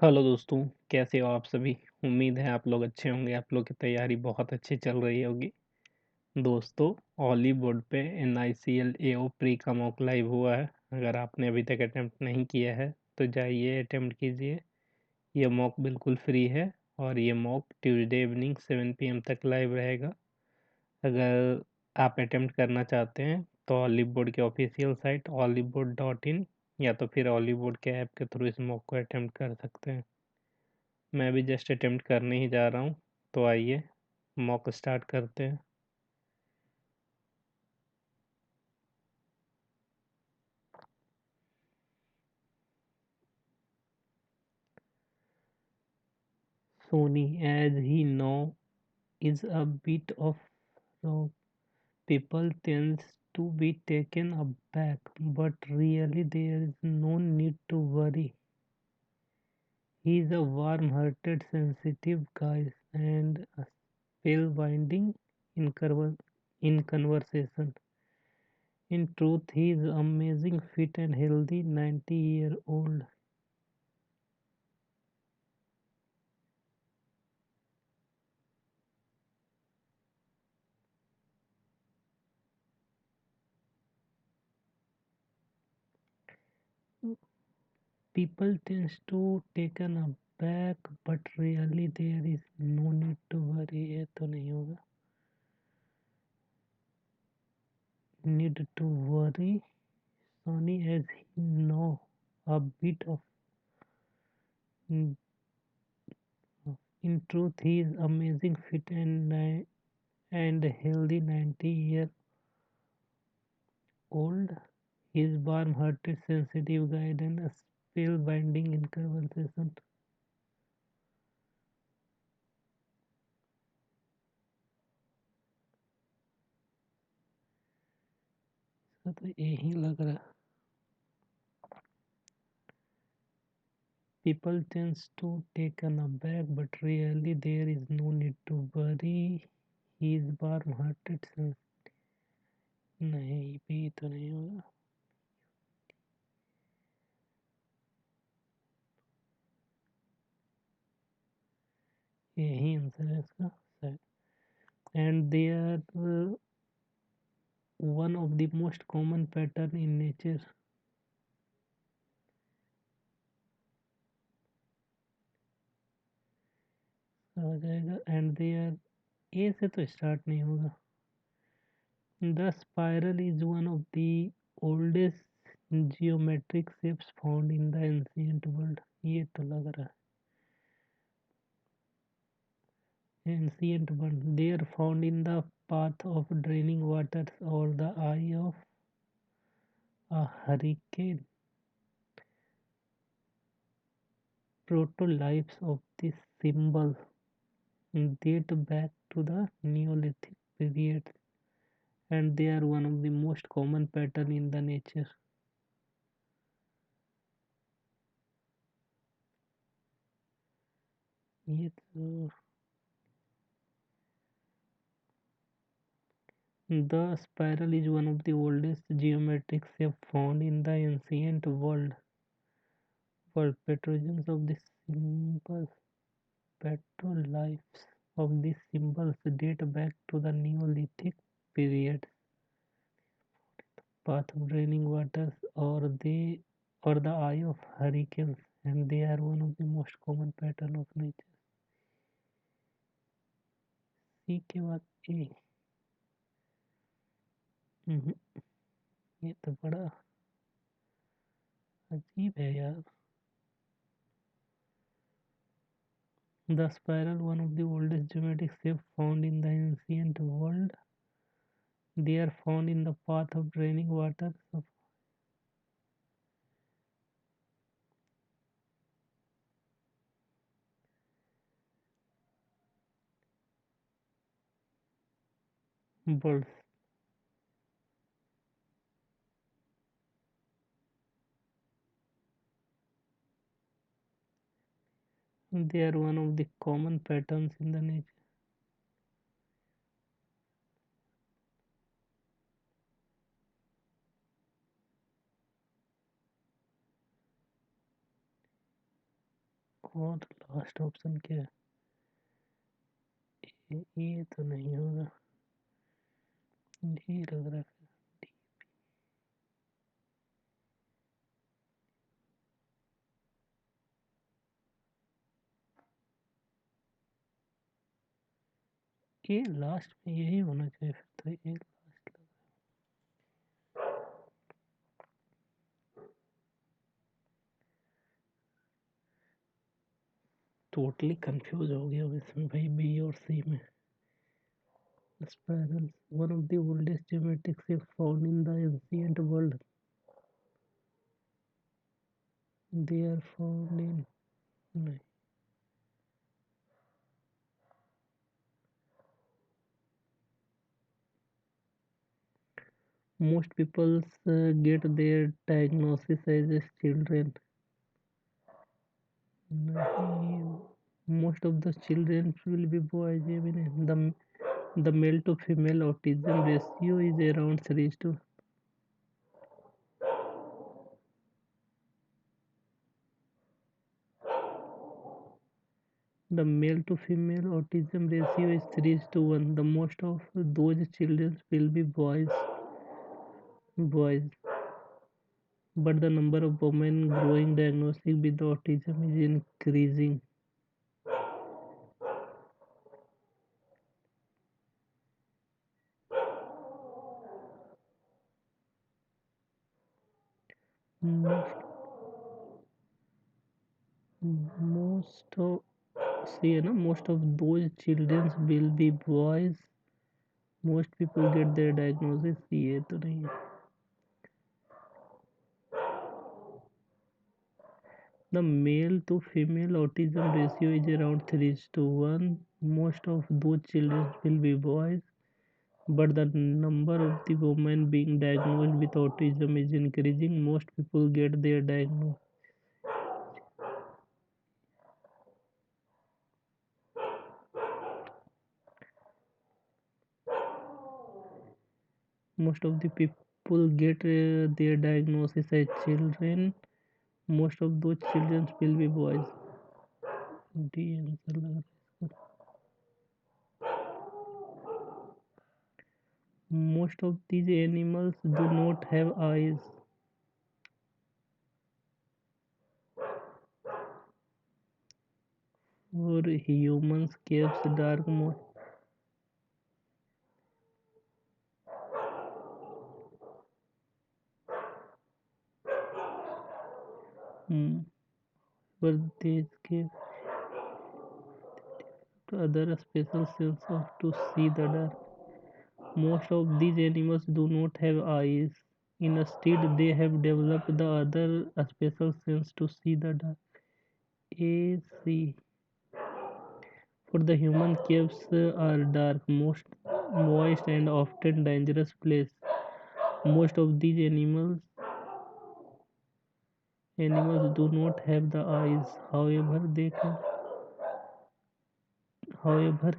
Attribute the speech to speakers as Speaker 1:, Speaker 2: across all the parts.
Speaker 1: Hello दोस्तों, कैसे हो आप सभी? उम्मीद है आप लोग अच्छे होंगे, आप लोग की तैयारी बहुत अच्छी चल रही होगी। दोस्तों, हॉलीवुड पे NICL AO प्री का मॉक लाइव हुआ है। अगर आपने अभी तक अटेम्प्ट नहीं किया है, तो जाइए अटेम्प्ट कीजिए। ये मॉक बिल्कुल फ्री है और ये मॉक ट्यूसडे इवनिंग 7 PM तक लाइव रहेगा। अगर आप अटेम्प्ट करना चाहते हैं, तो हॉलीवुड के ऑफिशियल साइट hollywood.in या तो फिर हॉलीवुड के ऐप के थ्रू इस मॉक को अटेम्प्ट कर सकते हैं। मैं भी जस्ट अटेम्प्ट करने ही जा रहा हूँ, तो आइए मॉक स्टार्ट करते हैं। Sony, as he now is a bit of rock, people tends to be taken aback, but really there is no need to worry. He is a warm-hearted, sensitive guy and a spellbinding in, in conversation. In truth, he is amazing, fit and healthy 90-year-old. People tends to taken aback, but really there is no need to worry. ये तो नहीं होगा. Need to worry. Sony as he know a bit of. In truth, he is amazing, fit and healthy 90-year old. He is warm-hearted, sensitive guide and a spellbinding in conversation. इसका तो यही लग रहा. People tends to taken aback, but really there is no need to worry. He is warm-hearted. नहीं भी तो नहीं होगा. यही आंसर है इसका. And they are one of the most common pattern in nature. आ जाएगा. And they are ए से तो स्टार्ट नहीं होगा. The spiral is one of the oldest geometric shapes found in the ancient world. ये तो लग रहा है. Ancient world. They are found in the path of draining waters or the eye of a hurricane. Proto-lives of this symbol date back to the Neolithic period, and they are one of the most common pattern in the nature. ये तो the spiral is one of the oldest geometric shapes found in the ancient world. Patrons of this symbol, petroglyphs of these symbols date back to the Neolithic period. Path of draining waters or the eye of hurricanes, and they are one of the most common pattern of nature. सी के बाद ए. ये तो बड़ा अजीब है यार. The spiral, one of the oldest geometric shapes found in the ancient world. They are found in the path of draining waters of birds. They are one of the common patterns in the nature. और last option क्या है? ये तो नहीं होगा, D लग रहा है। ये लास्ट में यही होना चाहिए फिर तो, ये लास्ट। टोटली कंफ्यूज हो गया हूँ इसमें भाई, बी और सी में। Spirals, one of the oldest geometric shapes found in the ancient world. They are found in, नहीं, most people get their diagnosis as children. नहीं, most of the children will be boys. ये भी नहीं, the male to female autism ratio is around 3 to, the male to female autism ratio is 3 to 1. The most of those children will be boys, but the number of women growing diagnostic with autism is increasing. Most, most of, see ना, most of those children will be boys. Most people get their diagnosis, ये तो नहीं है. The male to female autism ratio is around 3 to 1. Most of those children will be boys, but the number of the women being diagnosed with autism is increasing. Most people get their diagnosis. Most of the people get their diagnosis as children. Most of those children will be boys. D answer लग रहा है इसका. Most of these animals do not have eyes. और humans caves dark mode. But these give other special sense of to see the dark. Most of these animals do not have eyes. Instead, they have developed the other special sense to see the dark. A C. For the human caves are dark, most moist and often dangerous place. Most of these animals do not have the eyes. However,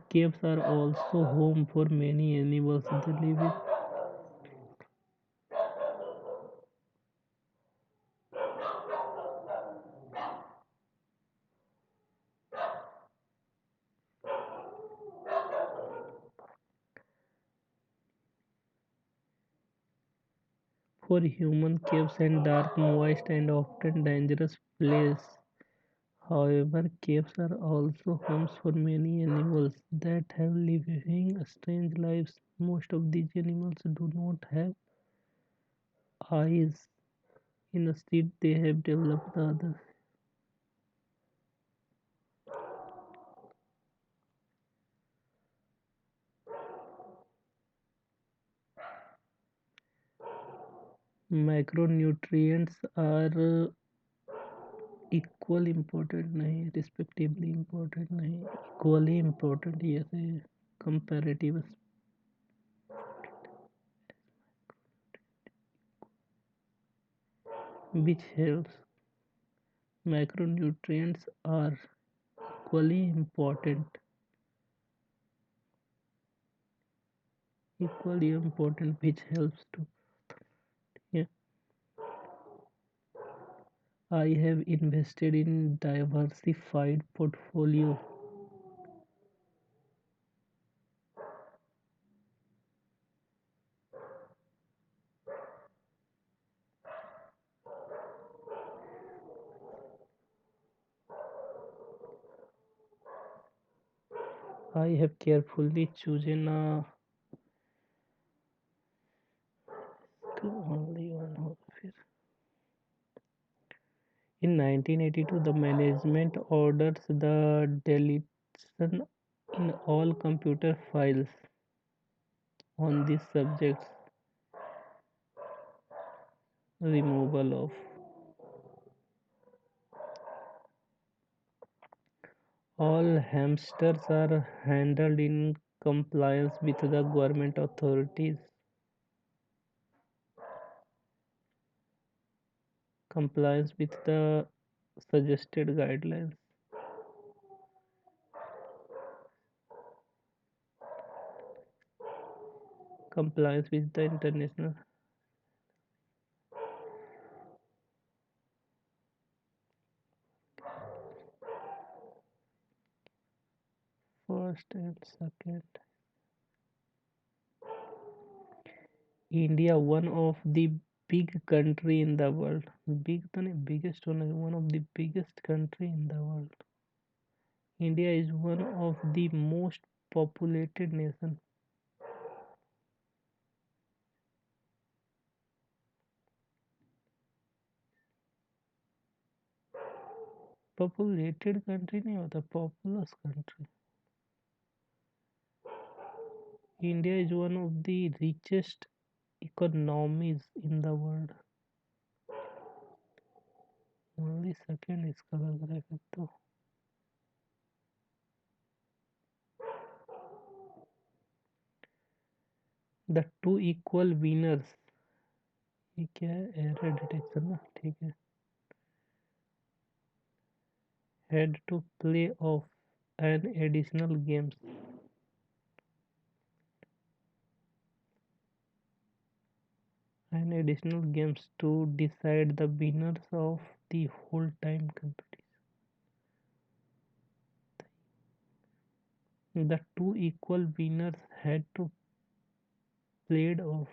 Speaker 1: caves are also home for many animals. They live in. For human caves and dark, moist and often dangerous place. However, caves are also homes for many animals that have living strange lives. Most of these animals do not have eyes. Instead, they have developed the others. Macronutrients are equally important नहीं, respectively important नहीं, equally important ये से comparative, which helps. Macronutrients are equally important, which helps to, yeah, I have invested in diversified portfolio. I have carefully chosen a only one of it. In 1982, the management orders the deletion in all computer files on these subjects, removal of all hamsters are handled in compliance with the government authorities, compliance with the suggested guidelines, compliance with the international first and second. India, one of the big country in the world. Big तो नहीं, biggest one of the biggest country in the world. India is one of the most populated nation. Populated country नहीं होता, populous country. India is one of the richest economies in the world. Only second इसका लग रहा है फिर तो. The two equal winners. ये क्या है? एरर डिटेक्शन ना, ठीक है. Had to play off an additional games. And additional games to decide the winners of the whole time competition. The two equal winners played off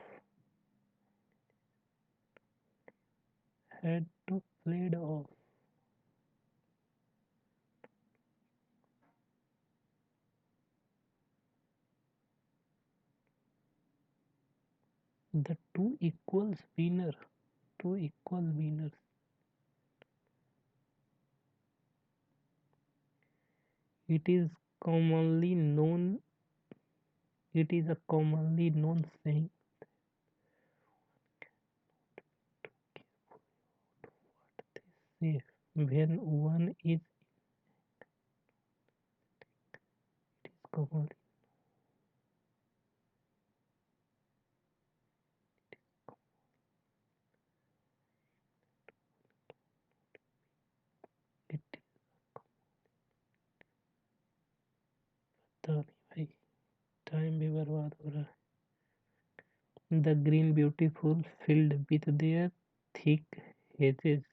Speaker 1: had to played off. The two equal winners. It is commonly known. It is a commonly known saying. Say when one is commonly. It पता नहीं भाई, time भी बर्बाद हो रहा है. The green beautiful field with their thick hedges.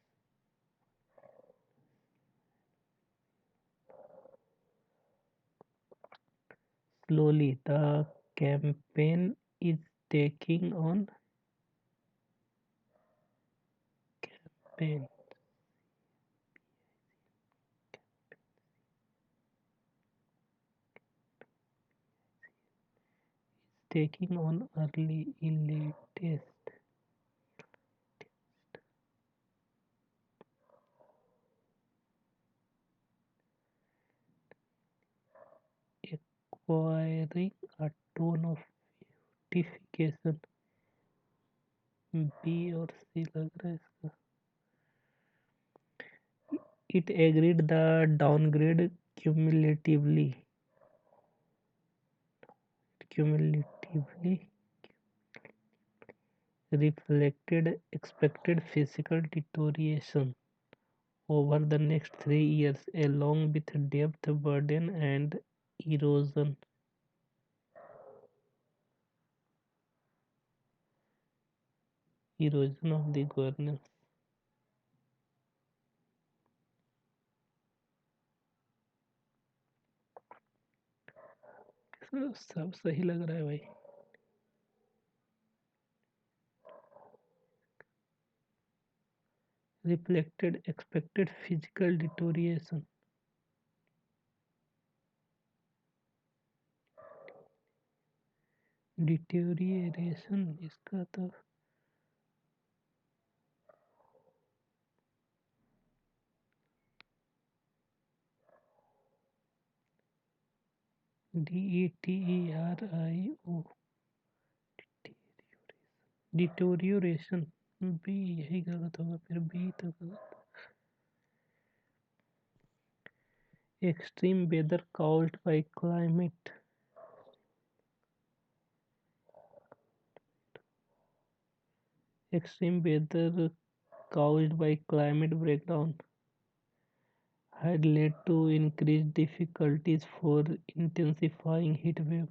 Speaker 1: Slowly, the campaign is taking on campaign taking on early elitist acquiring a tone of beautification. B और C लग रहा है इसका. It agreed the downgrade cumulatively reflected expected physical deterioration over the next 3 years, along with depth burden and erosion. Erosion of the governance. सब सही लग रहा है भाई। Reflected expected physical deterioration. Deterioration इसका तो DETERIO डिटोरियोरेशन। बी यही गलत होगा, फिर बी तो गलत। Extreme weather caused by climate। Extreme weather caused by climate breakdown had led to increased difficulties for intensifying heat wave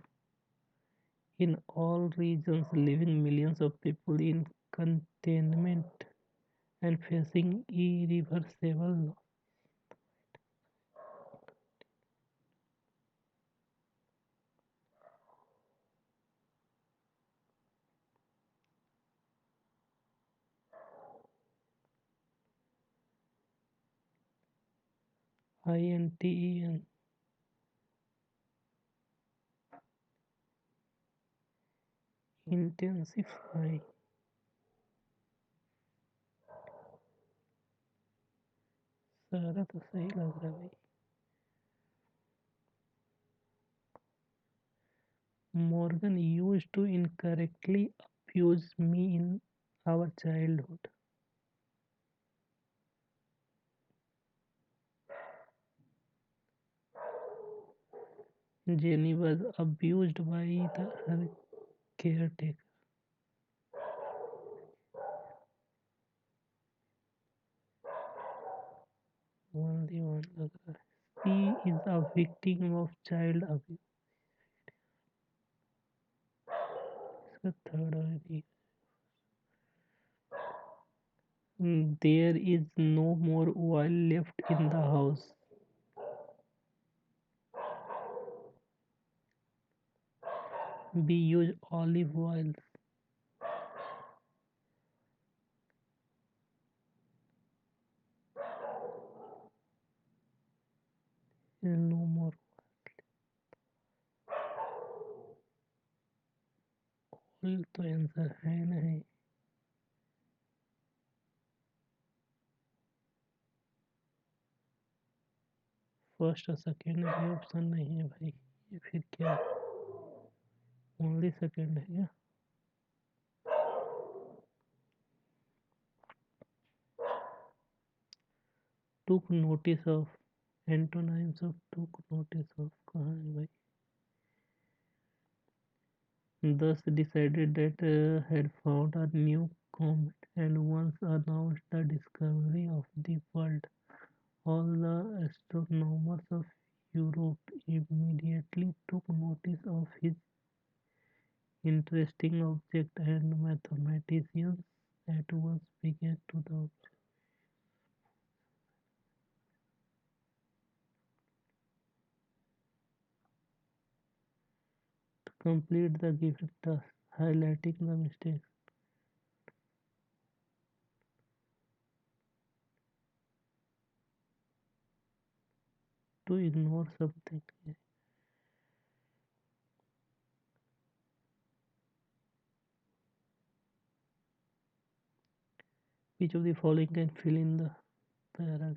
Speaker 1: in all regions, leaving millions of people in containment and facing irreversible loss. INTEN intensify। सारा तो सही लग रहा है भाई। Morgan used to incorrectly abuse me in our childhood. Jenny was abused by her caretaker. Only one लग रहा है। She is a victim of child abuse। इसका थर्ड है। There is no more oil left in the house। We use olive oil। No more oil तो answer है नहीं। First और second ये ऑप्शन नहीं है भाई, ये फिर क्या? ओनली सेकेंड है क्या? Took notice of. Antonyms of took notice of कहाँ है भाई? Thus decided that had found a new comet and once announced the discovery of the world. All the astronomers of Europe immediately took notice of his interesting object, and mathematicians at once began to complete the given task, highlighting the mistakes. To ignore something. Each of the following can fill in the paragraph.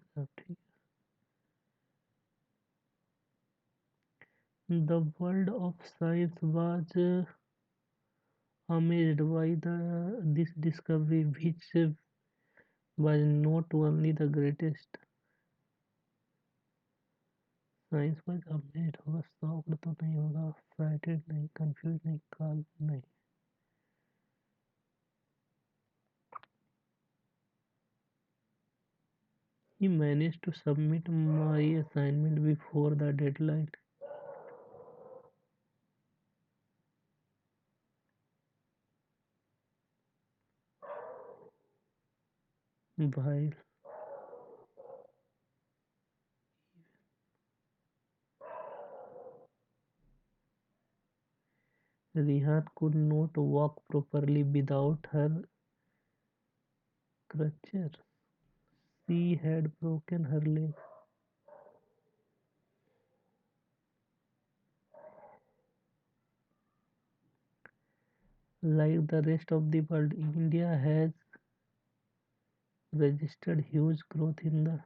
Speaker 1: The world of science was amazed by this discovery, which was not only the greatest. Science wise amazed होगा, shocked तो नहीं होगा, frightened नहीं, confuse नहीं, काल नहीं। He managed to submit my assignment before the deadline। भाई Rihan could not walk properly without her crutches. She had broken her leg. Like the rest of the world, India has registered huge growth in the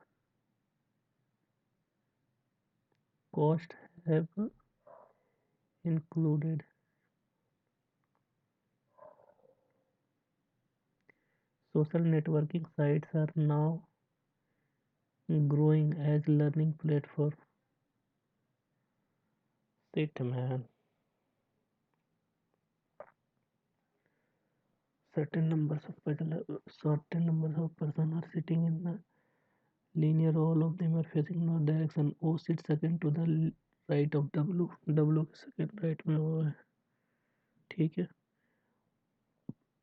Speaker 1: cost have included social networking sites are now growing as learning platform. Sit man. Certain numbers of person are sitting in the linear, all of them are facing north direction. O sits second to the right of W, W के second right में वो है, ठीक है.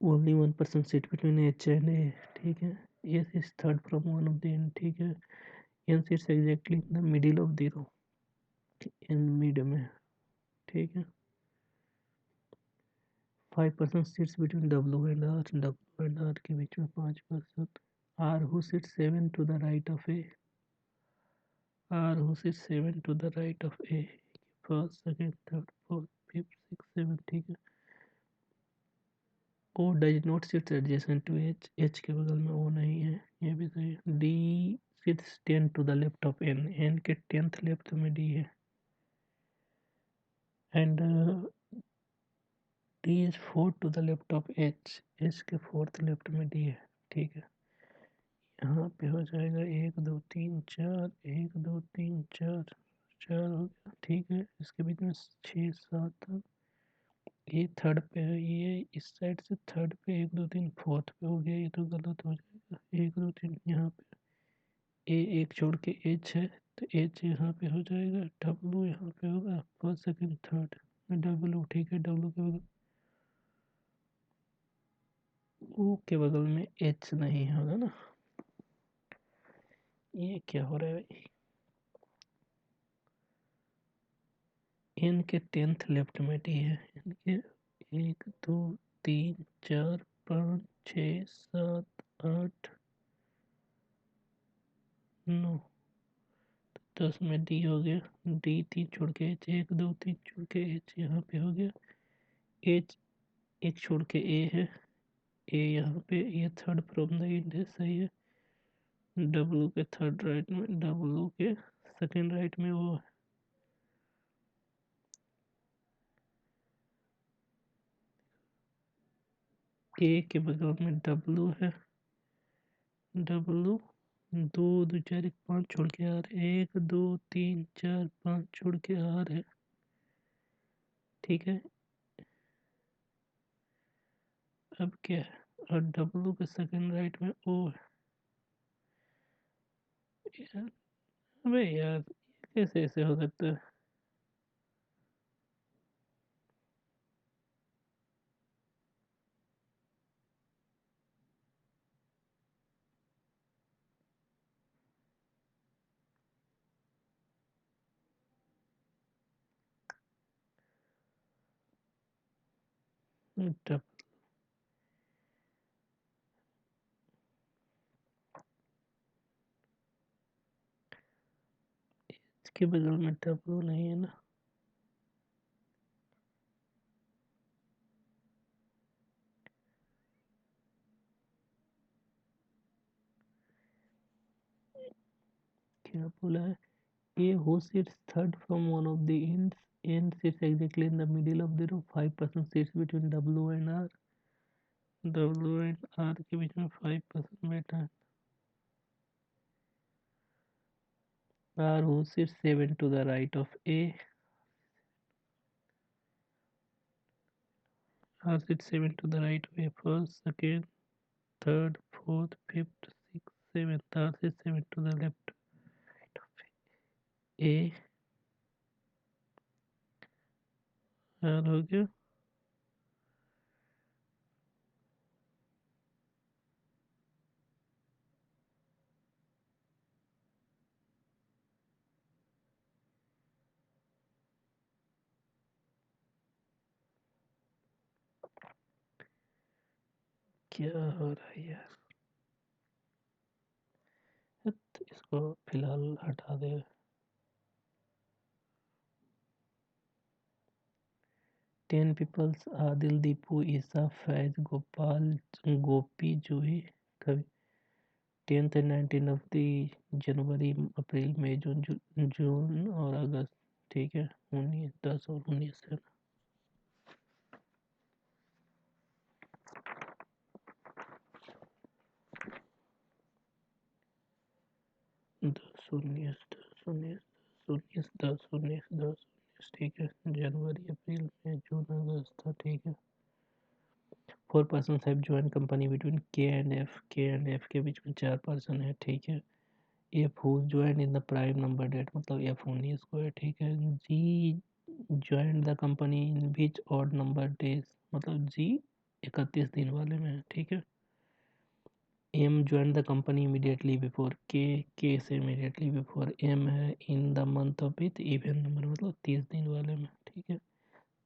Speaker 1: Only one person sit between H and A, ठीक है. S is third from one of the end, ठीक है. N sits exactly in the middle of the row, in mid में, ठीक है. 5% sits between W and R, W and R के बीच में 5%. R who sits 7 to the right of A, R who sits 7 to the right of A, first second third fourth fifth six seven, ठीक है. O does not sits adjacent to H, H के बगल में O नहीं है, ये भी सही है. D sits 10 to the left of N, N के 10th लेफ्ट में D है. And D is 4 to the left of H, H के 4th लेफ्ट में D है, ठीक है. यहाँ पे हो जाएगा 1 2 3 4, 1 2 3 4, 4 हो गया, ठीक है. इसके बीच में 6 7, ये थर्ड पे है, ये इस साइड से थर्ड पे 1 2 3 फोर्थ पे हो गया, ये तो गलत हो जाएगा. 1 2 3 यहाँ पे ए एक छोड़ के एच है, तो एच यहाँ पे हो जाएगा. डब्लू यहाँ पे होगा फर्स्ट सेकंड थर्ड, डब्लू, ठीक है. डब्लू के बगल, ओ के बगल में एच नहीं होगा ना. ये क्या हो रहा है भाई. एन के 10th लेफ्ट में डी है. इनके 1 2 3 4 5 6 7 8 9 10 में डी हो गया. डी 3 छोड़ के एच, 1 2 3 छोड़ के एच यहाँ पे हो गया. एच एक छोड़ के ए है, ए यहाँ पे, ये थर्ड फ्रॉम द एंड है, सही है. डब्लू के थर्ड राइट में, डब्लू के सेकंड राइट में वो है. ए के बगल में डब्लू है. डब्लू 2 2 4 1 5 छोड़ के आर, 1 2 3 4 5 छोड़ के आर है, ठीक है. अब क्या है, और डब्लू के सेकंड राइट में ओ है. अबे यार, कैसे ऐसे हो सकता है. डब इसके बगल में डब्लू नहीं है ना. क्या बोला है. A who sits third from one of the ends, N sits exactly in the middle of the row. 5% sits between W and R. W and R के बीच में 5% बैठा है. R who sits 7 to the right of A. R sits 7 to the right of A. First, second, third, fourth, fifth, sixth, seventh. R sits 7 to the left of A. R हो गया. क्या हो रहा है यार? इसको फिलहाल हटा दे। 10 पीपल्स आदिल, दीपू, ईसा, फैज, गोपाल, गोपी, जूही, कवि। 10th and 19th of the जनवरी, अप्रैल, मई, जून और अगस्त। ठीक है, 19, 10 और 19 है। 10, 19, 10, 19, 19, 10, 19, 10, 19। ठीक है, जनवरी, अप्रैल, मई, जून, अगस्त था। ठीक है। 4 persons have joined company between K and F। K and F के बीच में 4 पर्सन है। ठीक है। F who joined in the prime number date, मतलब F 19 को है। ठीक है। G joined the company in which odd number days, मतलब G 31 दिन वाले में है। ठीक है। M joined the company immediately before K। K से immediately before M है in the month of with even number, मतलब 30 दिन वाले में। ठीक है।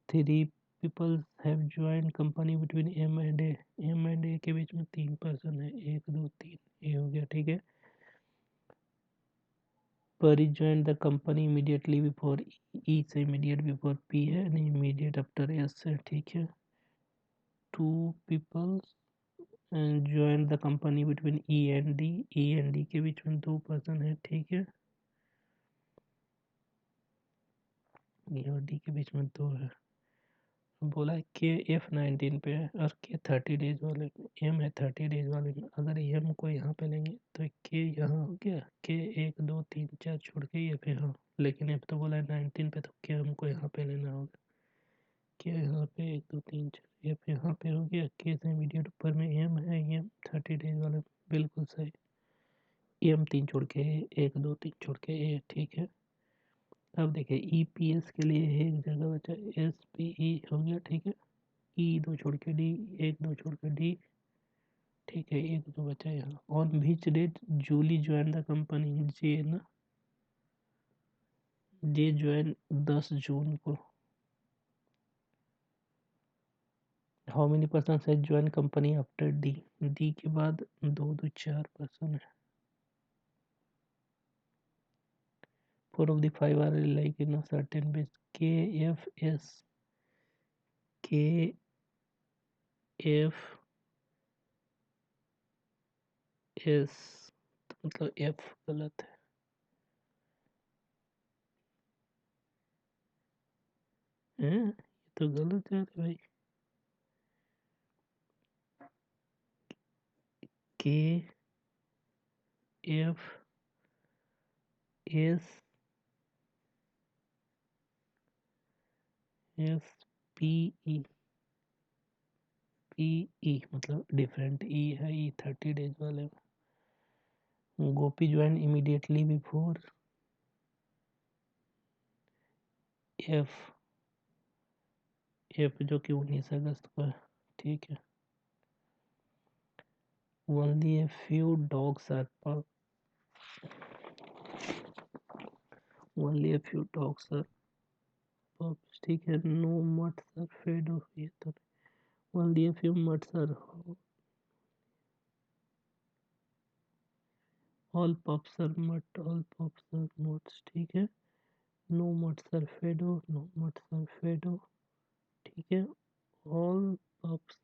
Speaker 1: 3 people have joined company between M and A। M and A के बीच में 3 पर्सन है, 1, 2, 3, ये हो गया। ठीक है। Pari joined the company immediately before E से immediate before P है, नहीं immediate after S है। ठीक है। 2 people joined the company between E and D। E and D के बीच में 2 पर्सन है। ठीक है। E और D के बीच में 2 है। बोला है के F19 पे है और के 30 डेज वाले पे। एम है 30 डेज वाले में। अगर एम को यहाँ पे लेंगे तो के यहाँ हो गया। के 1, 2, 3, 4 छोड़ के ये पे हाँ, लेकिन एफ तो बोला है 19 पे, तो के हमको यहाँ पे लेना होगा। के यहाँ पे 1, 2, 3, 4, एफ यहाँ पे हो गया। के से इमीडिएट ऊपर में एम है, एम 30 डेज वाले। बिल्कुल सही। एम 3 छोड़ के 1, 2, 3 छोड़ के ए। ठीक है। अब देखिए ई पी एस के लिए एक जगह बचा, एस पी ई हो गया। ठीक है। ई 2 छोड़ के डी, 1, 2 छोड़ के डी। ठीक है, 1, 2 बचा यहाँ। On which date Julie join the company, J ना, जे ज्वाइन 10 जून को। How many person has join company after D. D के बाद 2, 2, 4 पर्सन है। 4 of the 5 are like in a certain base। K F S, K F S, मतलब F गलत है। ये तो गलत है भाई। K F S S P E, P E मतलब डिफरेंट। ई है, ई 30 डेज वाले में। Gopi join immediately before F, F जो कि 19 अगस्त को है। ठीक है। Only a few dogs are pup, only a few dogs are pups. ठीक है। No mutts are fed off, ये तो only a few mutts are, all pups are mutt, all pups are mutts. ठीक है। No mutts are Fido, no mutts are Fido. ठीक है। All pups,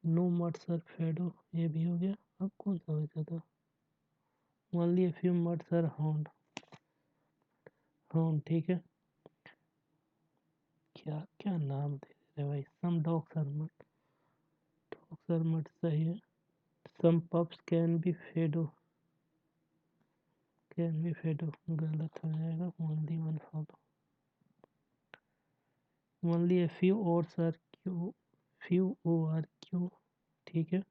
Speaker 1: no mutts are Fido, ये भी हो गया। अब कौन सा बचा था? Only a few mutts are hound, hound. ठीक है। क्या क्या नाम दे रहे भाई। Some dogs are mutt, dogs are mutt सही है। Some pups can be Fido, can be फेडो गलत हो जाएगा। Only one follow, only a few oats are Q, few O are Q. ठीक है।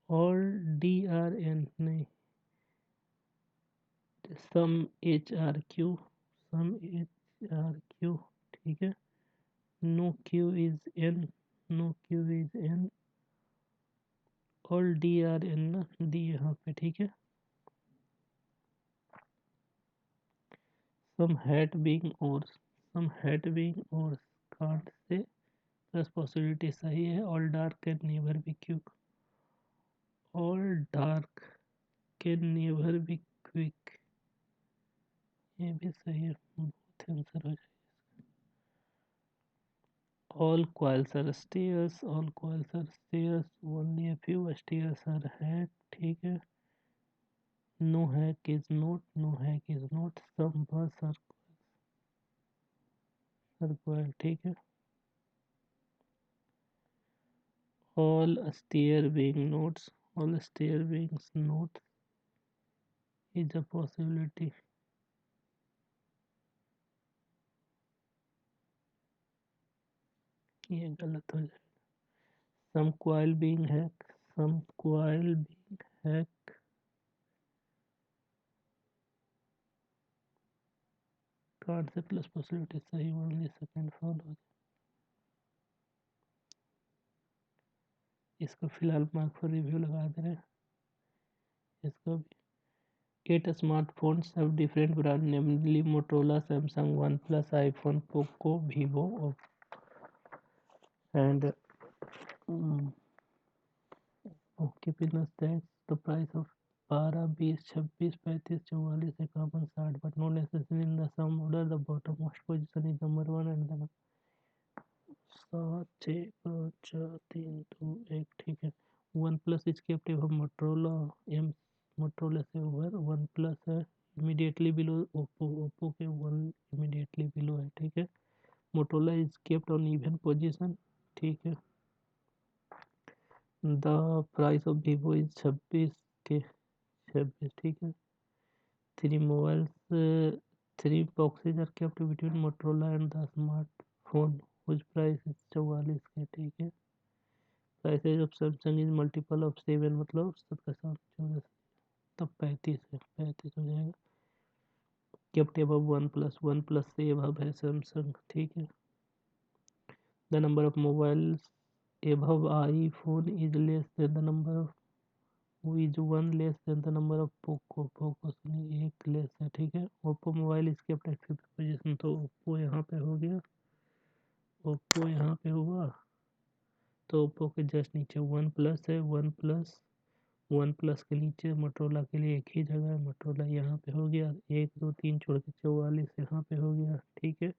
Speaker 1: ऑल डी आर एन नहीं, some H are Q, some H are Q. ठीक है। No Q is N, no Q is N. All D are N ना, D यहाँ पे। ठीक है। सम हैट बीइंग और, सम हैट बीइंग और, कार्ड से प्लस पॉसिबिलिटी सही है। All dark can never be quick, all dark can never be quick, ये भी सही है, बहुत आंसर हो जाएगा। All coils are stairs, all coils are stairs, only a few stairs are hack, ठीक है। No hack is not, no hack is not, some bus are coil, ठीक है। All stair being notes, all stair being notes is a possibility, ये गलत हो जाएगा। Some coil being hack, some coil being hack, card से plus possibility सही, only second fall हो। इसको फिलहाल मार्क फॉर रिव्यू लगा दे रहे हैं। इसको भी 8 smartphones have different brands, namely Motorola, Samsung, OnePlus, iPhone, Poco, Vivo, and keep in that the price of 12, 20, 26, 35, 44, 51, 60, but not necessarily in the sum order. The bottommost position is number 1 and the 7, 6, 5, 4, 3, 2, 1, ठीक है। OnePlus is captive of Motorola, Motorola से over, OnePlus है immediately below Oppo, Oppo के 1 immediately below है, ठीक है। Motorola is kept on even position, ठीक है। The price of Vivo is 26 के 26, ठीक है। Three mobiles, three boxes are kept between Motorola and the smartphone whose price is 44 के, ठीक है। Prices of Samsung is multiple of 7, मतलब 7 तब 35 है, 35 हो जाएगा। केप्ट अबव वन प्लस से अबव है सैमसंग, ठीक है। The number of mobiles above iPhone is less than the number of is 1 less than the number of Poco, Poco से 1 लेस है, ठीक है। Oppo mobile is kept eight 5th position, तो Oppo यहाँ पे हो गया, ओप्पो यहाँ पे हुआ, तो ओप्पो के जस्ट नीचे वन प्लस है, वन प्लस के नीचे मोटरोला के लिए एक ही जगह है, मोटरोला यहाँ पे हो गया, 1 2 3 छोड़ के 44 यहाँ पे हो गया, ठीक है।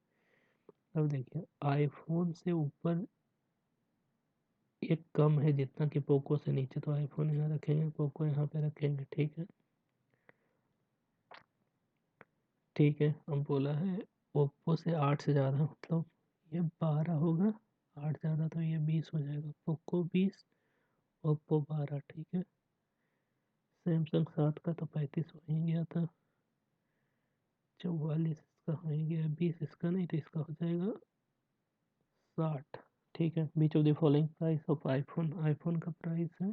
Speaker 1: अब देखिए आईफोन से ऊपर एक कम है जितना कि पोको से नीचे, तो आईफोन यहाँ रखेंगे, पोको यहाँ पे रखेंगे, ठीक है। ठीक है, अब बोला है ओप्पो से 8 से ज़्यादा, मतलब ये 12 होगा, 8 ज़्यादा तो ये 20 हो जाएगा, पोको 20, ओप्पो 12, ठीक है। सैमसंग 7 का तो 35 हो ही गया था, 44 इसका हो ही गया, 20 इसका नहीं, तो इसका हो जाएगा 60, ठीक है। Which of the following price of iPhone, iPhone का प्राइस है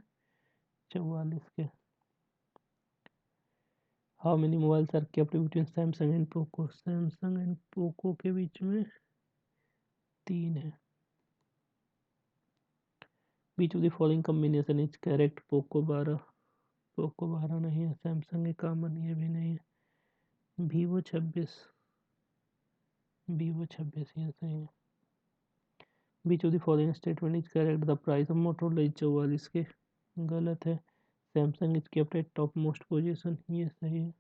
Speaker 1: 44 K. How many mobiles are kept between Samsung and Poco, Samsung and Poco के बीच में 3 है। Which of the following combination is correct, Poco 12, Poco 12 नहीं है, Samsung के common ये भी नहीं है। वीवो 26, वीवो 26 ये सही है। Which of the following statement is correct, the price of Motorola is 44 K, गलत है। Samsung is kept at top most position, ये सही है।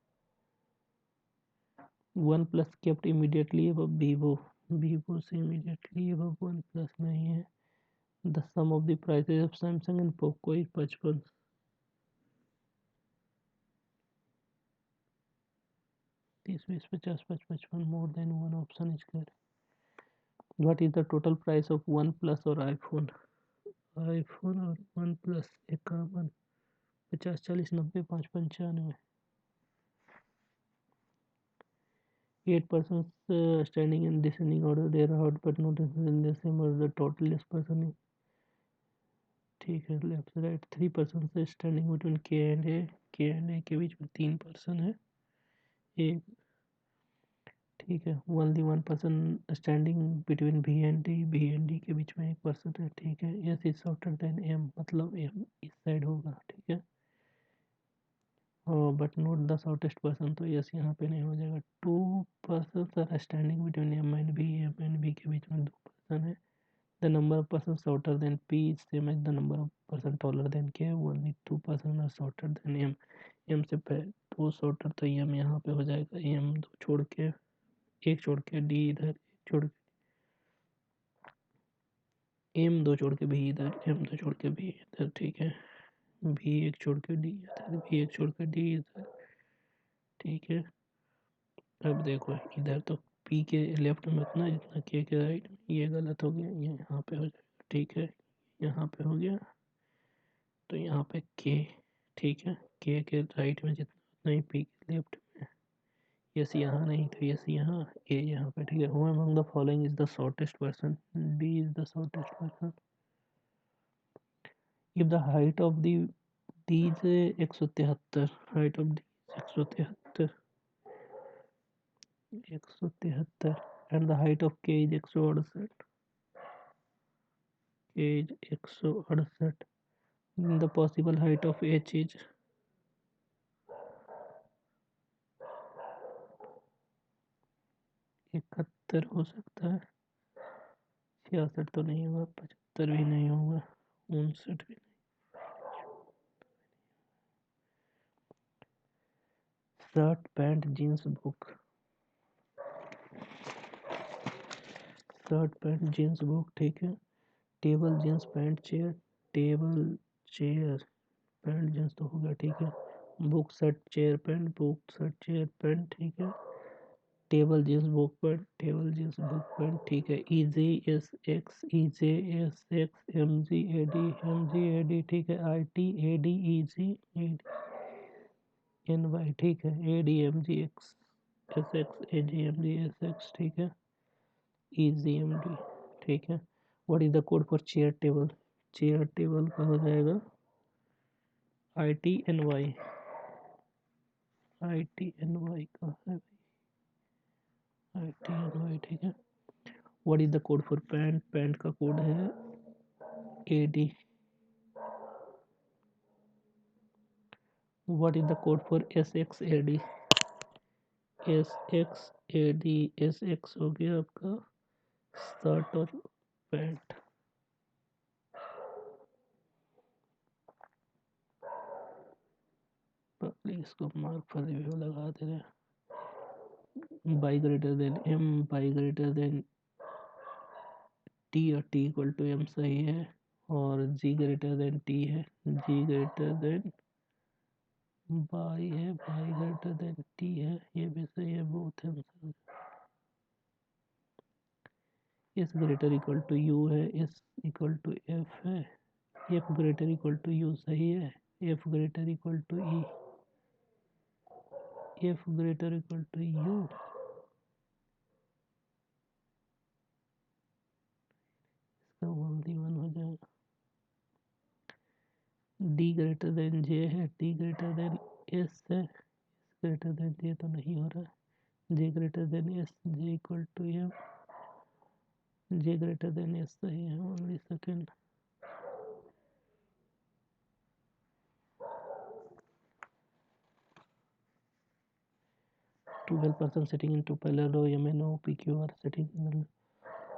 Speaker 1: OnePlus kept immediately above Vivo, Vivo से इमीडिएटली अब वन प्लस नहीं है। The sum of the prices of Samsung and Poco is 55, 30, 20, 50, 55, more than one option is correct. What is the total price of one plus और iPhone, iPhone और one plus 51, 50, 40, 90, 5, 95। 8 persons standing in descending order, they are out but not in the same order, the total is person is, ठीक है। Left से right 3 person से standing between K and A के बीच में 3 person है, एक, ठीक है। Only 1 person standing between V and D के बीच में 1 पर्सन है, ठीक है। S is shorter than M, मतलब एम इस साइड होगा, ठीक है। But not the shortest person, तो यस यहाँ पे नहीं हो जाएगा। 2 person are standing between M and B के बीच में 2 पर्सन है, The number of persons shorter than P is same as the number of person taller than K. Only 2 person are shorter than M. M से दो shorter तो M यहाँ पे हो जाएगा, M दो छोड़ के एक छोड़ के D इधर, एक छोड़ के M दो छोड़ के B इधर, M दो छोड़ के B इधर, ठीक है। B एक छोड़ के D इधर, B एक छोड़ के D इधर, ठीक है। अब देखो इधर तो P के लेफ्ट में उतना जितना K के राइट में, ये गलत हो गया, ये यहाँ पे हो जाएगा, ठीक है। यहाँ पे हो गया तो यहाँ पे K, ठीक है। K के राइट में जितना उतना ही P के लेफ्ट में, यस यहाँ नहीं तो यस यहाँ, A यहाँ पे, ठीक है। Who among the following is the shortest person? D is the shortest person. If the height of the D is 173, height of D 173, 173 and the height of K is 168, K is 168, the possible height of H is 71 हो सकता है, 66 तो नहीं होगा, 75 भी नहीं होगा, 59 भी नहीं। Shirt pant jeans book, shirt pant jeans book, ठीक है। Table jeans pant chair, table chair pant jeans तो हो गया, ठीक है। Book shirt chair pant, book shirt chair pant, ठीक है। Table jeans book pant, table jeans book pant, ठीक है। E J S X, E J S X, M G A D, M G A D, ठीक है। I T A D, E ji A D N Y, ठीक है। A D M G X S X, A G M G S X, ठीक है। E G M D, ठीक है। What is the code for chair table? Chair table का हो जाएगा I T N Y, I T N Y का है, I T N Y, ठीक है। What is the code for pant? Pant का कोड है A D. What is the code for S X A D? S X A D, S X हो गया आपका shirt और पैंट। पब्लिक इसको mark for review लगा दे रहे हैं। Y greater than M, Y greater than T और टी इक्वल टू एम सही है, और जी ग्रेटर देन टी है, जी ग्रेटर देन बाई है, बाई ग्रेटर देन टी है, ये भी सही है, बोथ है। S greater equal to you है, एस इक्वल टू एफ है, F greater equal to U सही है, F greater equal to E, F greater equal to U, इसका ओनली वन हो जाएगा। डी ग्रेटर देन जे है, D greater than S है, S greater than J तो नहीं हो रहा है, J greater than S, J equal to M, J greater than S सही है। Only second. 12 person sitting in two parallel row, MNO, PQ are sitting in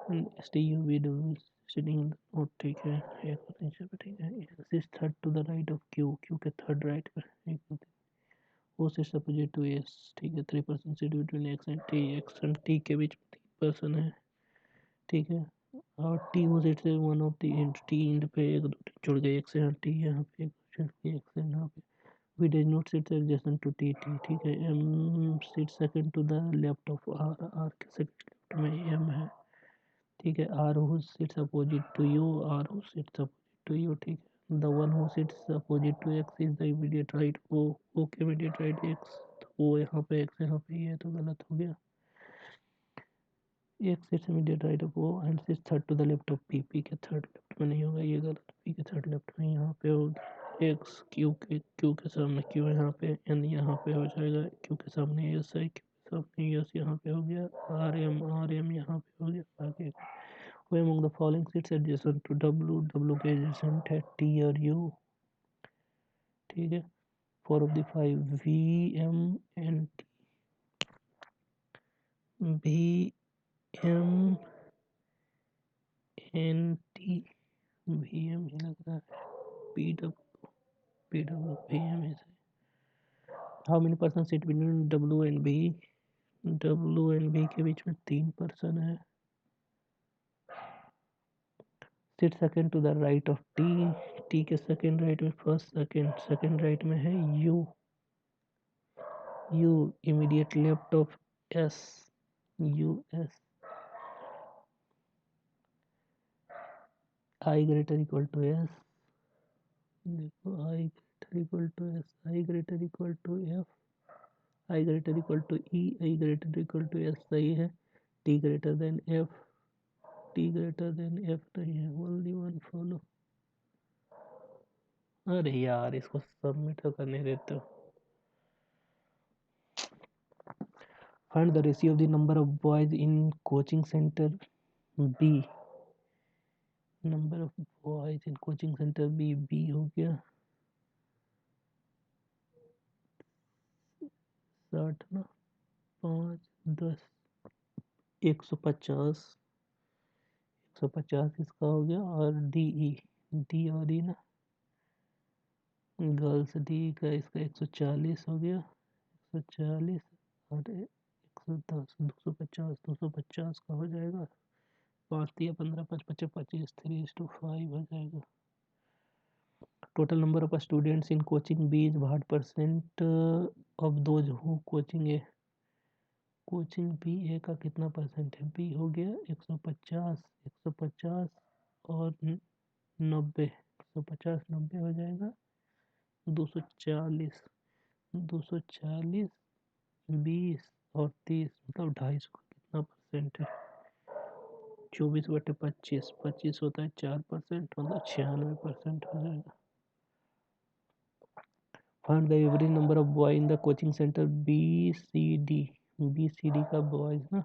Speaker 1: the STUVW sitting in the note, ठीक है। एक और नीचे पे, ठीक है। Sits third to the right of Q, Q के थर्ड राइट पर, एक दो तीन। O sits opposite to S, ठीक है। 3 person sit between X and T, X and T के बीच में 3 person है, ठीक है। और T को sits है one of the end, T and पे एक दो तीन जुड़ गए, X and T यहाँ पे, X यहाँ पे। V does not sit adjacent to T, T, ठीक है। M sits second to the left of R, R के सेकंड लेफ्ट में M है, ठीक है। R who sits opposite to U, R who sits opposite to U, ठीक है। The one who sits opposite to X is the immediate right, O, O के immediate right X, तो O यहाँ पे X यहाँ पे, ये तो गलत हो गया। X sits immediate right of O and sits third to the left of P, P के थर्ड लेफ्ट में नहीं होगा, ये गलत। P के थर्ड लेफ्ट में यहाँ पे होगा। X Q के सामने Q यहाँ पे, N यहाँ पे हो जाएगा, Q के सामने S है, Q के सामने S यहाँ पे हो गया, R M यहाँ पे हो गया। बाकी who among the following sits adjacent to W, W के adjacent है T और U, ठीक है। 4 of the 5 V M N T, V M NTVM ही लग रहा है, PWVM is how many person sit between W and B? W and B के बीच में 3 पर्सन है. Sit second to the right of T. T के second right में first second right में है U. U immediate left of S. US. I greater equal to S. देखो I greater equal to S. I greater equal to F. I greater equal to E. I greater equal to S सही है. T greater than F. T greater than F नहीं है. Only one follow. अरे यार इसको submit तो करने देते हो. Find the ratio of the number of boys in coaching center B. Number of boys in coaching centre B हो गया 60 ना 5 10 150 इसका हो गया. और डी और ई ना गर्ल्स डी का इसका 140 हो गया 140 और 110 250 का हो जाएगा. 5 दिया 15 5 25 25 3:5 हो जाएगा. Total number of students in coaching B is what percent of those who coaching A. Coaching B A का कितना परसेंट है. बी हो गया 150 और 90. 150 90 हो जाएगा 240 20 और 30 मतलब 250 का कितना परसेंट है. 24/25 25 होता है 4% मतलब 96% हो जाएगा. Find the average number of boy in the coaching center BCD. BCD का बॉयज ना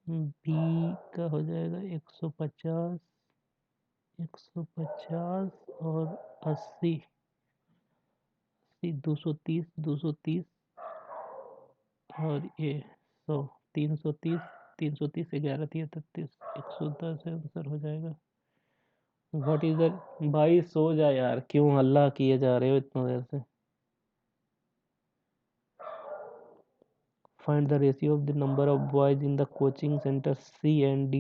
Speaker 1: बी का हो जाएगा 150 और 80 230 और ये 100 330 11 33 110 आंसर हो जाएगा. व्हाट इज द भाई सो जा यार क्यों हल्ला किए जा रहे हो इतना देर से. Find the ratio of the number of boys in the coaching center C and D.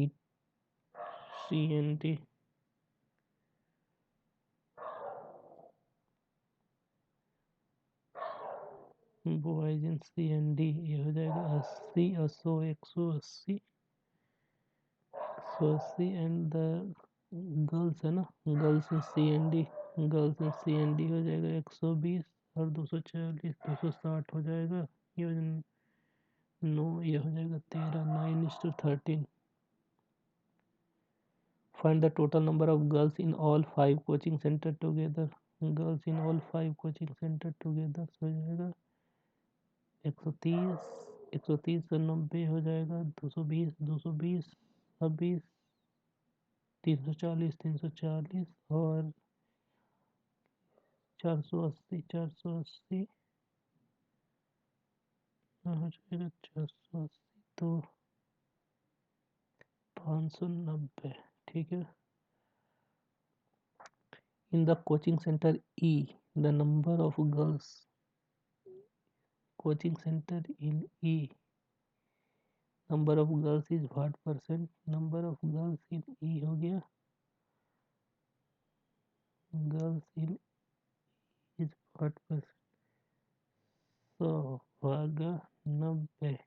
Speaker 1: Boys in C and D ये हो जाएगा 80 180 एंड द गर्ल्स है ना girls in C and D हो जाएगा 120 और 240 260 हो जाएगा. ये 9 ये हो जाएगा 13 9:13. Find the total number of girls in all 5 coaching center together. Girls in all 5 coaching centre together हो जाएगा 130 से 90 हो जाएगा 220 26 340 और 480 हो जाएगा 480 तो 590. ठीक है. In the coaching center E, the number of girls coaching center in E, number of girls is what percent. number of girls in E हो गया girls in is what percent 100 भागा 90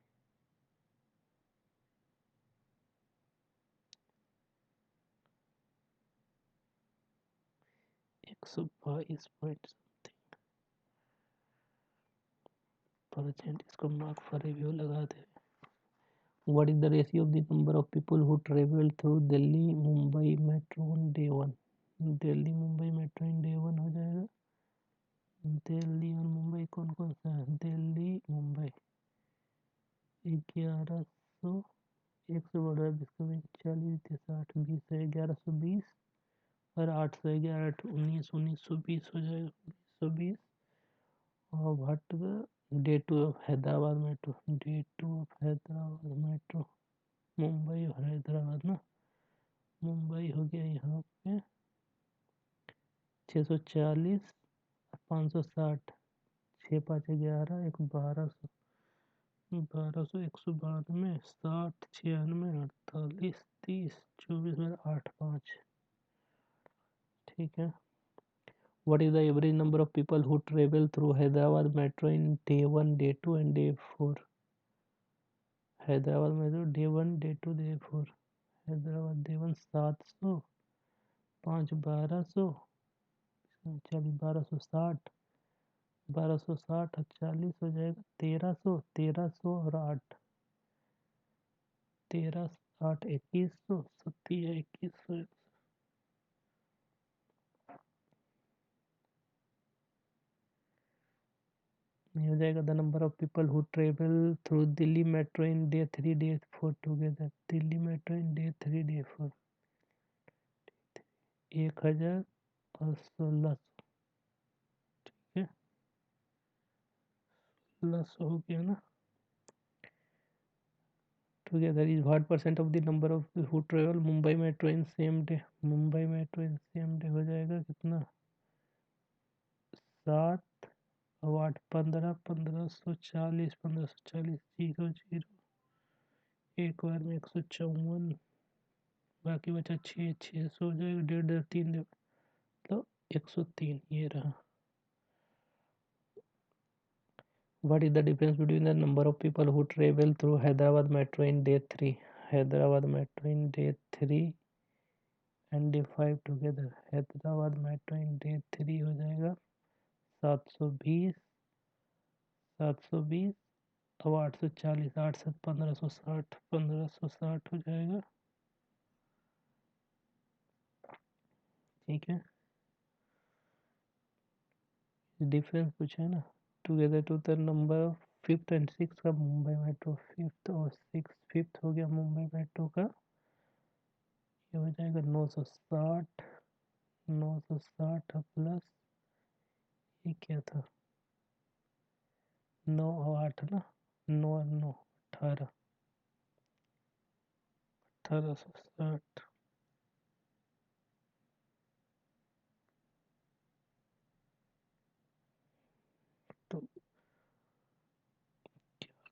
Speaker 1: 122 पॉइंट परसेंट. इसको mark for review लगा दे. What is the ratio of the number of people who travel through Delhi Mumbai metro on day 1. Delhi Mumbai metro in day 1 हो जाएगा. दिल्ली और मुंबई कौन कौन सा है. दिल्ली मुंबई 1100 1 से बढ़ रहा है 40 60 20 है 1120 और 8 से 11 1920 हो जाएगा 1920. और what day 2 of Hyderabad metro Mumbai और हैदराबाद ना। मुंबई हो गया यहाँ पे 640, 560, 6×5 = 11, एक 1200, 1200, 192, 60, 96, 48, 30, 24 में 8, 5। ठीक है। What is the average number of people who travel through Hyderabad metro in day 1, day 2 and day 4? Hyderabad metro day 1, day 2, day 4। Hyderabad day 1 700, 5 1200, 40 1260, 1260 और 40 हो जाएगा 1300, 1300 और 8, 13 8 2100, 2100। ये हो जाएगा the number of people who travel through Delhi metro in day 3, day 4 together. Delhi metro in day 3, day 4 1000 और 1600। ठीक है, 1600 हो गया ना। Together is what percent of the number of who travel Mumbai metro in same day. Mumbai metro in same day हो जाएगा कितना, 7 और 8 15, 1540, 1540, 0 0, एक बार में 154, बाकी बचा 6, 600 हो जाएगा, 1.5 3 मतलब 103। ये रहा। What is the difference between the number of people who travel through Hyderabad metro in day 3? Hyderabad metro in day 3 and day 5 together। Hyderabad metro in day 3 हो जाएगा 720, 720 और 840, 8 से 1560, 1560 हो जाएगा। ठीक है, डिफरेंस पूछा है ना। Together to the number of 5th and 6th का मुंबई मेट्रो, 5th और 6th, 5th हो गया मुंबई मेट्रो का, ये हो जाएगा 960, 960 प्लस ये क्या था, 9 और 8 ना, 9 और 9 18, 1860। तो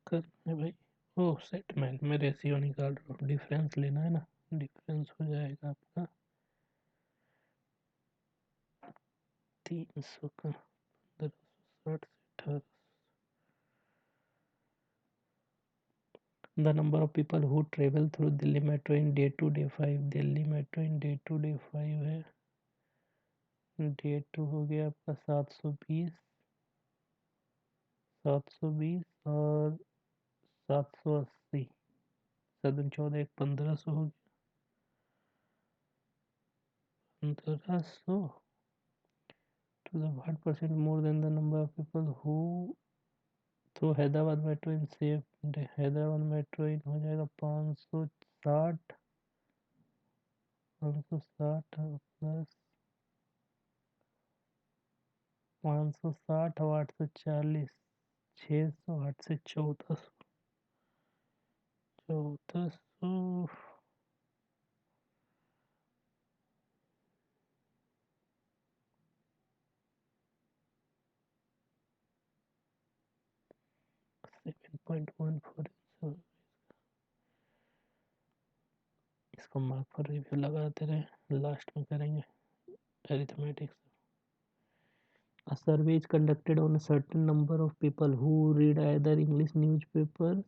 Speaker 1: क्या करना है भाई, ओ सेटमेंट में रेशियो निकाल रहा हूँ, डिफरेंस लेना है ना। डिफरेंस हो जाएगा आपका 300 का 1560 से 18। The number of people who travel through Delhi Metro in day 2, day 5। Delhi metro in day 2, day 5 है। डे 2 हो गया आपका 720, 720 और 780, 7 14 एक 1500 हो गया, 1500। To the what percent more than the number of people who through Hyderabad metro in same day। Hyderabad metro in हो जाएगा 560, 560 प्लस 560 और 840, 600, 8 से 1400, 1400। 7.14। इसको मार्क फॉर रिव्यू लगाते रहे, लास्ट में करेंगे arithmetics. A survey is conducted on a certain number of people who read either English newspapers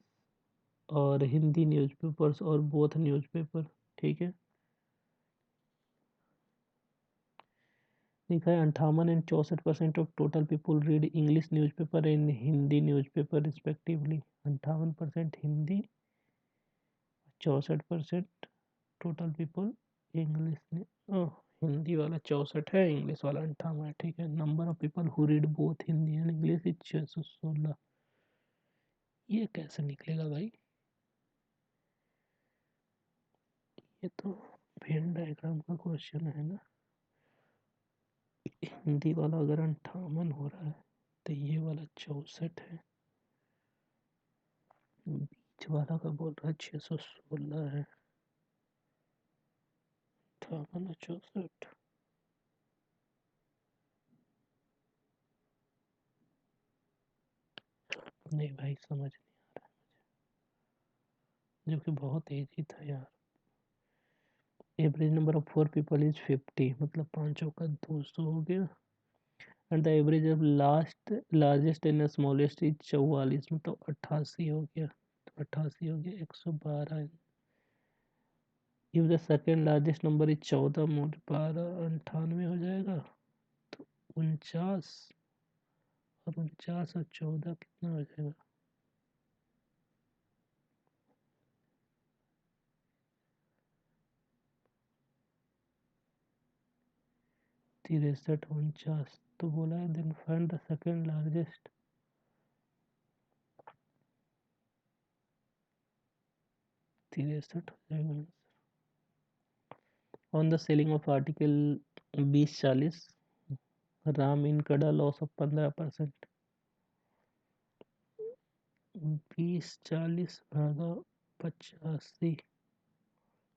Speaker 1: और हिंदी न्यूज़पेपर्स और बोथ न्यूज़पेपर। ठीक है, लिखा है 58 and 64% of total people read English newspaper and Hindi newspaper respectively. 58% Hindi, 64% total people English ने, हिंदी वाला 64 है, English वाला 58 है। ठीक है, number of people who read both Hindi and English is 616। ये कैसे निकलेगा भाई, ये तो वेन डायग्राम का क्वेश्चन है ना। हिंदी वाला अगर 58 हो रहा है तो ये वाला 64 है, बीच वाला का बोल रहा है 616 है, 5864। नहीं भाई समझ नहीं आ रहा है, जो कि बहुत ईजी था यार। Average number of 4 people is 50, मतलब 5 का 200 हो गया। And the average of largest and smallest is 44, मतलब 88 हो गया। तो 88 हो गया 112। If the second largest number is 14, 12 98 हो जाएगा। तो 49 और 49 और 14 कितना हो जाएगा? 63 49। तो बोला है then find the second largest. 63 हो जाएगा। On the selling of article 2040, Ram incurred loss of 15%। 2040 भागा 85,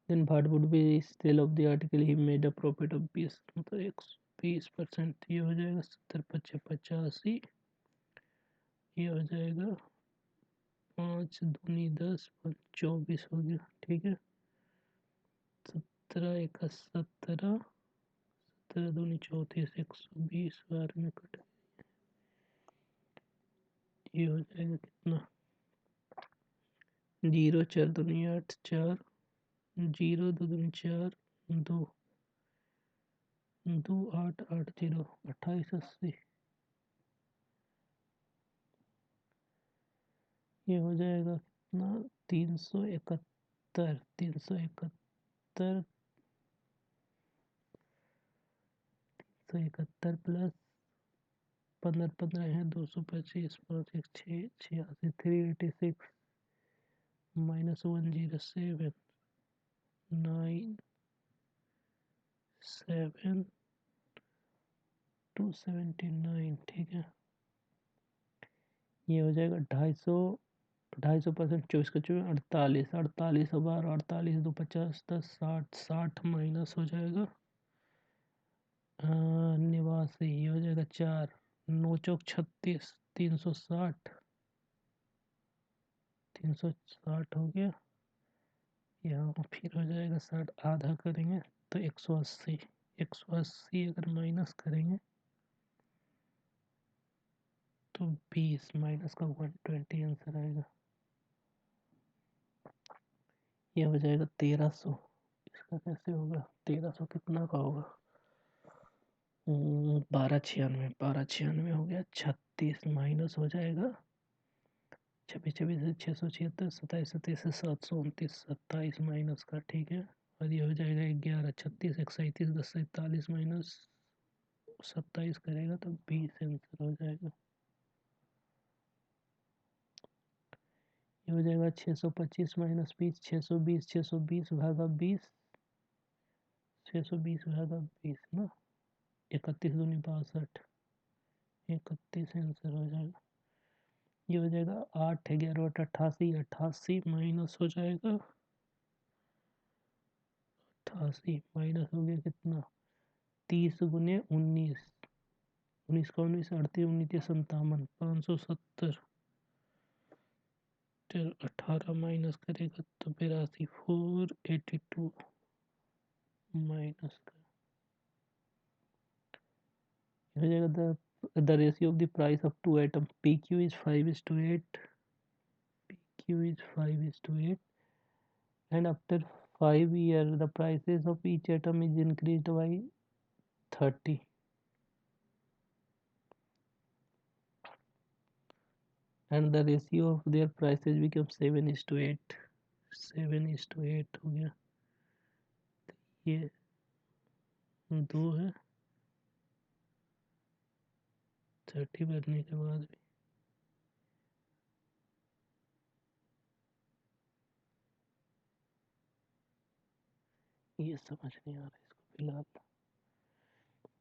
Speaker 1: then what would be the sale of the article he made a profit of 20, मतलब 120%। ये हो जाएगा 70 पच्चे 85, ये हो जाएगा 5 दूनी 10 24 हो गया। ठीक है, 17 एक 17, 17 दूनी 34, 120 बार में कट, ये हो जाएगा कितना? 0 4 दूनी 8 4, 0 दो दूनी 4 2 2 8 8 0 28 80, ये हो जाएगा कितना? 371 371 171 प्लस 15 15 है 225, 5 1 6 86, 386 माइनस 107 9 7 279। ठीक है, ये हो जाएगा 250, 250% 24 का 24 48, 48 बार 48 2 50 10 60 60 माइनस हो जाएगा 89, ये हो जाएगा 4 9 चौक 36 360 360 हो गया। यहाँ फिर हो जाएगा 60, आधा करेंगे तो 180, 180 अगर माइनस करेंगे तो 20 माइनस का 120 आंसर आएगा। ये हो जाएगा 1300। इसका कैसे होगा? 1300 कितना का होगा? 1296, 1296 हो गया। 36 माइनस हो जाएगा 26 26 से 676, 27 27 से 729, 27 माइनस का। ठीक है, और ये हो जाएगा 11 36 137 10 47 माइनस 27 करेगा तो 20 आंसर हो जाएगा। ये हो जाएगा 625 माइनस 20 620, 620 भागा 20, 620 भागा 20 ना, 31 दूनी 62, 31 आंसर हो जाएगा। ये हो जाएगा 8 11 88, 88 माइनस हो जाएगा 88 माइनस हो गया कितना? 30 गुने 19, 19 का 19 38 19 57 570, 18 माइनस करेगा तो 82 482 माइनस का हो जाएगा। The ratio of the price of two item P Q is 5:8, Q is 5:8, and after 5 years the prices of each atom is increased by 30, and the ratio of their prices becomes 7:8, 7:8 हो गया। ये 2 है 30 बढ़ने के बाद भी ये समझ नहीं आ रहा इसको फिलहाल।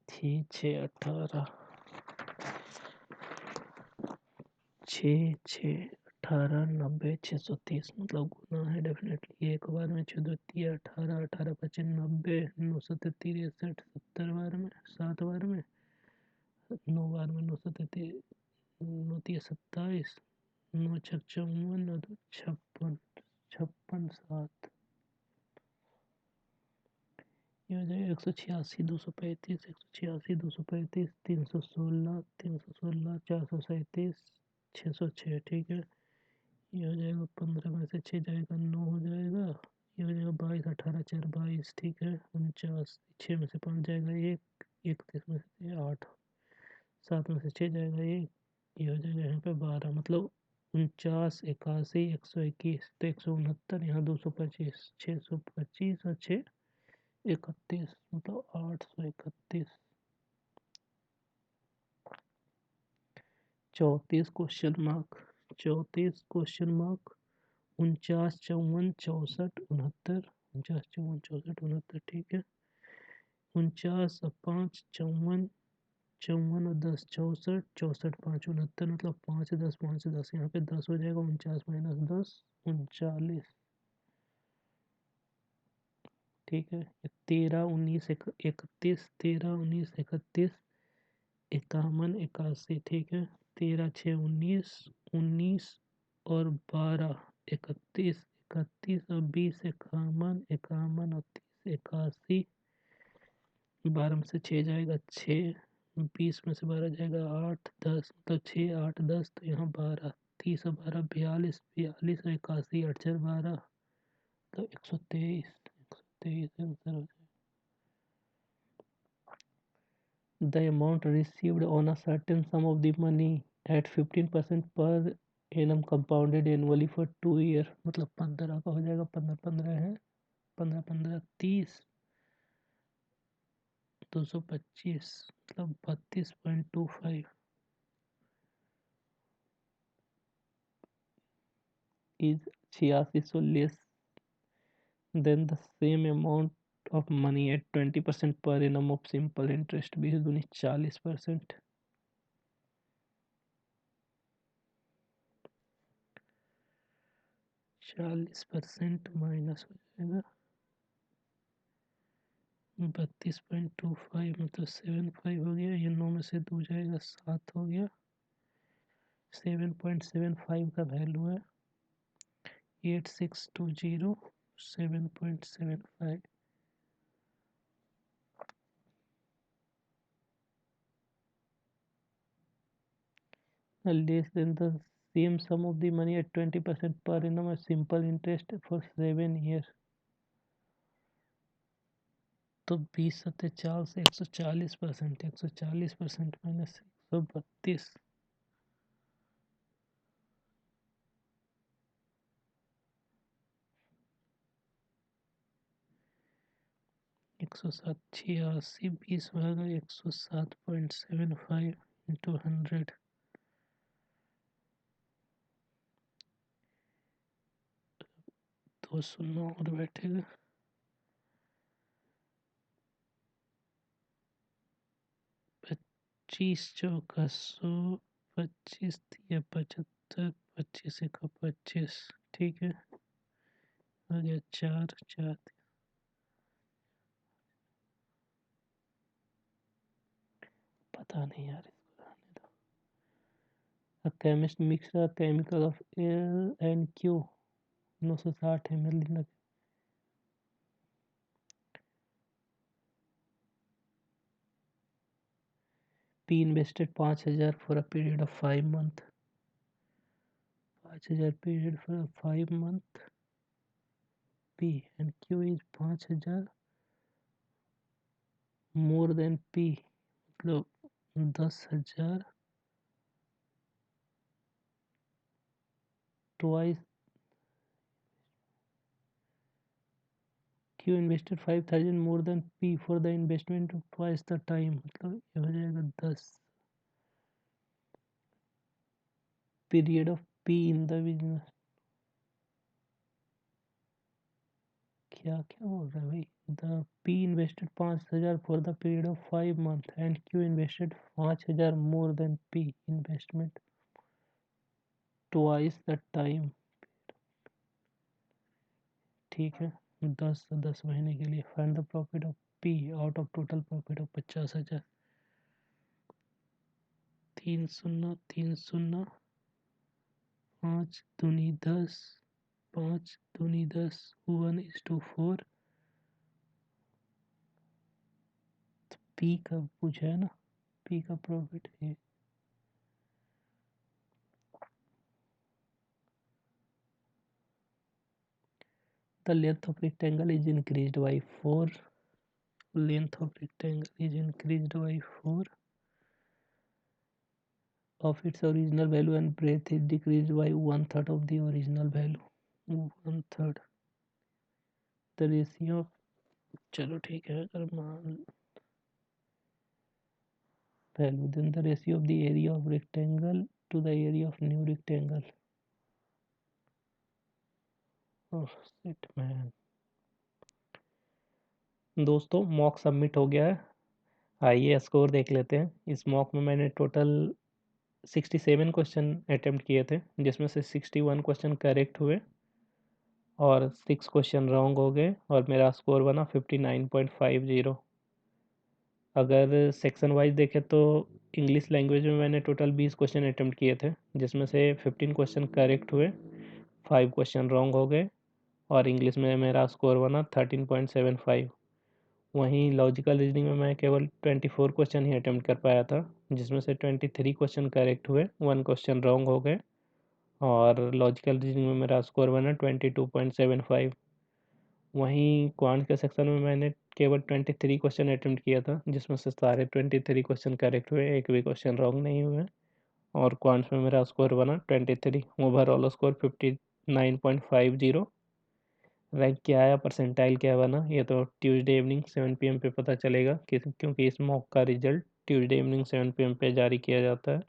Speaker 1: 6 6 18 6 6 18 90 630 मतलब गुना है डेफिनेटली। एक बार में 6 18 18 25 90 933 63 70 बार में 7 बार में 9 बार में 933 9 27 9 छक 54 9 2 56 56 7 ये हो जाएगा 186 235 186 235 316 316 437 606 ठीक है। ये हो जाएगा 15 में से 6 जाएगा 9 हो जाएगा। ये हो जाएगा 22 18 4 22 ठीक है। 49 6 में से 5 जाएगा 1 31 में से 8 7 में से 6 जाएगा 1। ये हो जाएगा यहाँ पे 12 मतलब 49 81 121 तो 169 यहाँ 225 625 और 6 31 मतलब 831। 34 क्वेश्चन मार्क 34 क्वेश्चन मार्क 49 54 64 69 49 54 64 69 ठीक है। 49 और 5 54 54 और 10 64 64 5 69 मतलब 5 10 5 10 यहाँ पे 10 हो जाएगा। 49 माइनस 10 39 ठीक है। 13 19 31 13 19 31 51 81 ठीक है। 13 6 19 19 और 12 31 31 और 20 51 51 और 30 81। 12 में से 6 जाएगा 6 20 में से 12 जाएगा 8 10 मतलब 6 8 10 तो यहाँ 12 30 और 12 42 42 और 81 8 4 12 तो 123 123 आंसर हो। The amount received on a certain sum of the money at 15% per annum compounded annually for 2 year मतलब 15 का हो जाएगा। 15 15 है 15 15 30 225 मतलब 32.25 is 86 so less than the same amount of money at 20% per annum of simple interest 20 दूनी 40%। 40% minus हो जाएगा 32.25 मतलब 75 हो गया। ये 9 में से 2 जाएगा 7 हो गया। 7.75 का वैल्यू है 8620 7.75 less than the same sum of the money at 20% per annum at simple interest for 7 years। तो 20 सत्ते 4 से 140% 140% माइनस 132 107 86 20 भागा 107.75 इंटू 100 209 और बैठेगा। 25 चौका 100 25 या 75 25 का 25 ठीक है। आ गया 4 4 पता नहीं यार इसको रहने दो। A chemist mixed a chemical of L and Q 960 ml P invested 5000 for a period of 5 months 5000 period for a 5 month P and Q is 5000 more than P मतलब 10,000 twice Q invested 5000 more than P for the investment of twice the time मतलब ये हो जाएगा 10 period of P in the business। क्या क्या बोल रहा है भाई। The P invested 5000 for the period of 5 months and Q invested 5000 more than P investment twice the time, ठीक है, 10 महीने के लिए। Find the profit of P out of total profit of 50,000। 3 शून्य 3 शून्य, 5 दूनी 10, 5 दूनी 10, 1:4। पी का पूछा है ना, पी का प्रॉफिट है। The length of rectangle is increased by 4. Length of rectangle is increased by 4 of its original value and breadth is decreased by 1/3 of the original value. 1/3 the ratio of, चलो ठीक है, अगर मान value then the ratio of the area of rectangle to the area of new rectangle. Oh shit man. दोस्तों mock submit हो गया है, आइए स्कोर देख लेते हैं। इस मॉक में मैंने टोटल 67 क्वेश्चन अटेम्प्ट किए थे, जिसमें से 61 क्वेश्चन करेक्ट हुए और 6 क्वेश्चन रॉन्ग हो गए और मेरा स्कोर बना 59.50। अगर सेक्शन वाइज देखें तो इंग्लिश लैंग्वेज में मैंने टोटल 20 क्वेश्चन अटेम्प्ट किए थे, जिसमें से 15 क्वेश्चन करेक्ट हुए, 5 क्वेश्चन रॉन्ग हो गए और इंग्लिश में मेरा स्कोर बना 13.75। वहीं लॉजिकल रीजनिंग में मैं केवल 24 क्वेश्चन ही अटेम्प्ट कर पाया था, जिसमें से 23 क्वेश्चन करेक्ट हुए, 1 क्वेश्चन रॉन्ग हो गए और लॉजिकल रीजनिंग में मेरा स्कोर बना 22.75। वहीं क्वांट के सेक्शन में मैंने केवल 23 क्वेश्चन अटेम्प्ट किया था, जिसमें से सारे 23 क्वेश्चन करेक्ट हुए, एक भी क्वेश्चन रॉन्ग नहीं हुए और क्वांट्स में मेरा स्कोर बना 23। Overall score 59.50। रैंक क्या आया, परसेंटाइल क्या बना, ये तो ट्यूसडे इवनिंग 7 PM पे पता चलेगा, क्योंकि इस मॉक का रिजल्ट ट्यूसडे इवनिंग 7 PM पे जारी किया जाता है।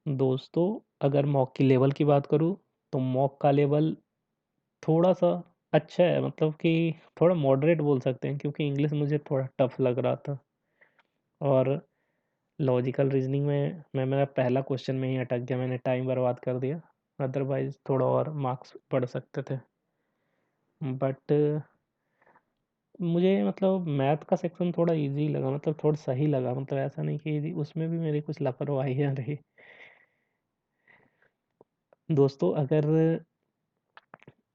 Speaker 1: दोस्तों अगर मॉक की लेवल की बात करूँ तो मॉक का लेवल थोड़ा सा अच्छा है, मतलब कि थोड़ा मॉडरेट बोल सकते हैं, क्योंकि इंग्लिश मुझे थोड़ा टफ लग रहा था और लॉजिकल रीजनिंग में मैं मेरा पहला क्वेश्चन में ही अटक गया, मैंने टाइम बर्बाद कर दिया, अदरवाइज थोड़ा और मार्क्स बढ़ सकते थे। बट मुझे मतलब मैथ का सेक्शन थोड़ा इजी लगा, मतलब थोड़ा सही लगा, मतलब ऐसा नहीं कि उसमें भी मेरी कुछ लापरवाहियाँ रही। दोस्तों अगर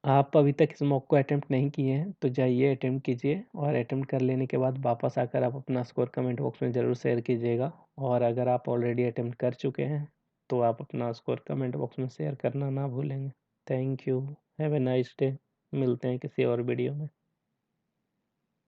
Speaker 1: आप अभी तक इस मॉक को अटेम्प्ट नहीं किए हैं तो जाइए अटेम्प्ट कीजिए और अटेम्प्ट कर लेने के बाद वापस आकर आप अपना स्कोर कमेंट बॉक्स में ज़रूर शेयर कीजिएगा। और अगर आप ऑलरेडी अटेम्प्ट कर चुके हैं तो आप अपना स्कोर कमेंट बॉक्स में शेयर करना ना भूलेंगे। Thank you, have a nice day. मिलते हैं किसी और वीडियो में।